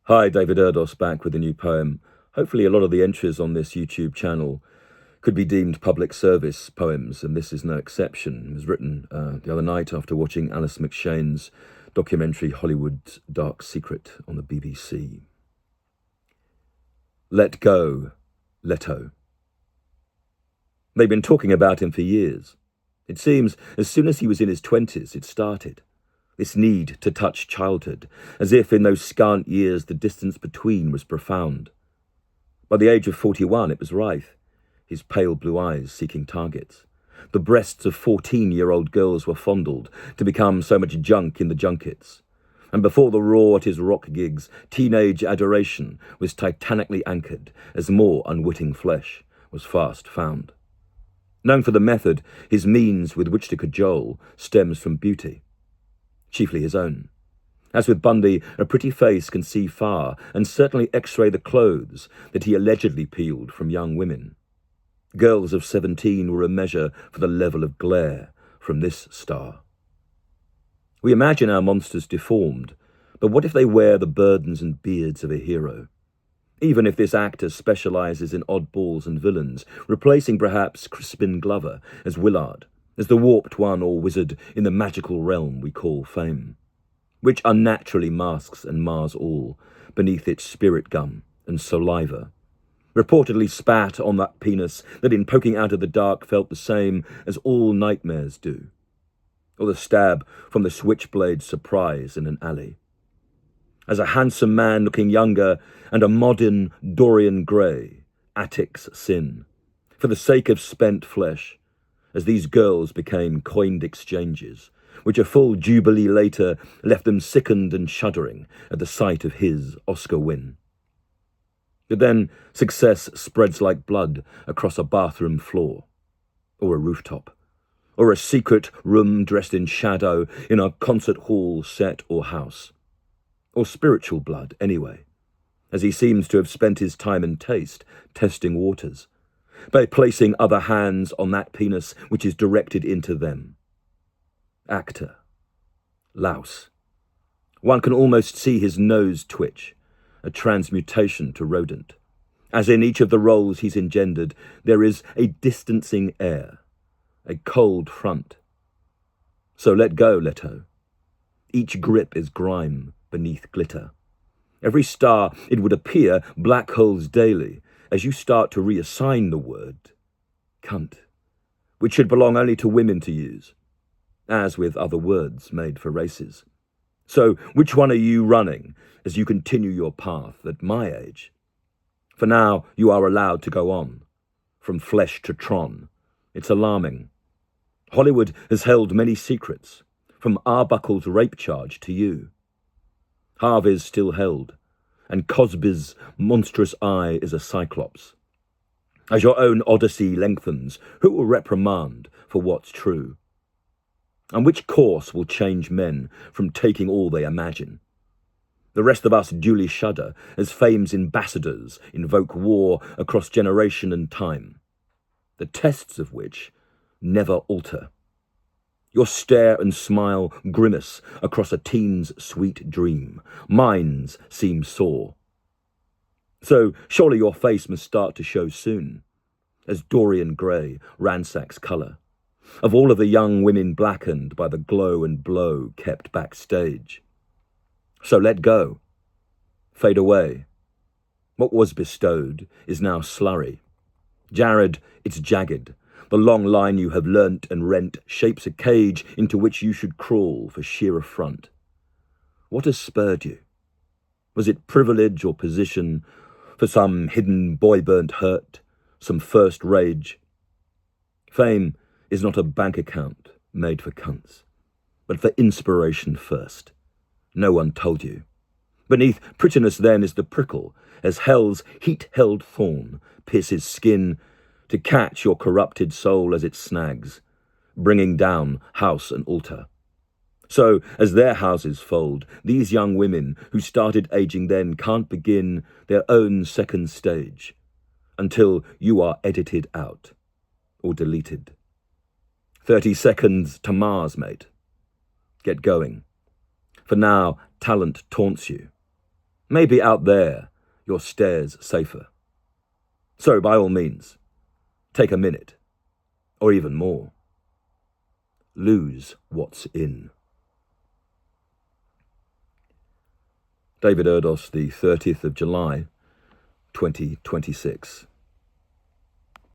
Hi, David Erdos back with a new poem. Hopefully a lot of the entries on this YouTube channel could be deemed public service poems, and this is no exception. It was written the other night after watching Alice McShane's documentary Hollywood's Dark Secret on the BBC. Let go, LETO. They've been talking about him for years. It seems as soon as he was in his 20s, it started. This need to touch childhood, as if in those scant years the distance between was profound. By the age of 41, it was rife, his pale blue eyes seeking targets. The breasts of 14-year-old girls were fondled to become so much junk in the junkets. And before the roar at his rock gigs, teenage adoration was titanically anchored as more unwitting flesh was fast found. Known for the method, his means with which to cajole stems from beauty, chiefly his own. As with Bundy, a pretty face can see far and certainly x-ray the clothes that he allegedly peeled from young women. Girls of 17 were a measure for the level of glare from this star. We imagine our monsters deformed, but what if they wear the burdens and beards of a hero? Even if this actor specializes in oddballs and villains, replacing perhaps Crispin Glover as Willard, as the warped one or wizard in the magical realm we call fame, which unnaturally masks and mars all beneath its spirit gum and saliva, reportedly spat on that penis that in poking out of the dark felt the same as all nightmares do, or the stab from the switchblade surprise in an alley. As a handsome man looking younger and a modern Dorian Gray, attics sin, for the sake of spent flesh, as these girls became coined exchanges, which a full jubilee later left them sickened and shuddering at the sight of his Oscar win. But then success spreads like blood across a bathroom floor, or a rooftop, or a secret room dressed in shadow in a concert hall, set or house, or spiritual blood anyway, as he seems to have spent his time and taste testing waters, by placing other hands on that penis which is directed into them. Actor. Louse. One can almost see his nose twitch, a transmutation to rodent. As in each of the roles he's engendered, there is a distancing air, a cold front. So let go, Leto. Each grip is grime beneath glitter. Every star, it would appear, black holes daily, as you start to reassign the word cunt, which should belong only to women to use, as with other words made for races. So which one are you running as you continue your path at my age? For now you are allowed to go on, from flesh to Tron. It's alarming. Hollywood has held many secrets, from Arbuckle's rape charge to you. Harvey's still held, and Cosby's monstrous eye is a cyclops. As your own odyssey lengthens, who will reprimand for what's true? And which course will change men from taking all they imagine? The rest of us duly shudder as fame's ambassadors invoke war across generation and time, the tests of which never alter. Your stare and smile grimace across a teen's sweet dream. Mine's seem sore. So surely your face must start to show soon, as Dorian Gray ransacks colour, of all of the young women blackened by the glow and blow kept backstage. So let go. Fade away. What was bestowed is now slurry. Jared, it's jagged. The long line you have learnt and rent shapes a cage into which you should crawl for sheer affront. What has spurred you? Was it privilege or position, for some hidden boy-burnt hurt, some first rage? Fame is not a bank account made for cunts, but for inspiration first. No one told you. Beneath prettiness then is the prickle, as hell's heat-held thorn pierces skin to catch your corrupted soul as it snags, bringing down house and altar. So, as their houses fold, these young women who started aging then can't begin their own second stage until you are edited out or deleted. 30 seconds to Mars, mate. Get going. For now, talent taunts you. Maybe out there, your stare's safer. So by all means, take a minute, or even more. Lose what's in. David Erdos, the 30th of July, 2026.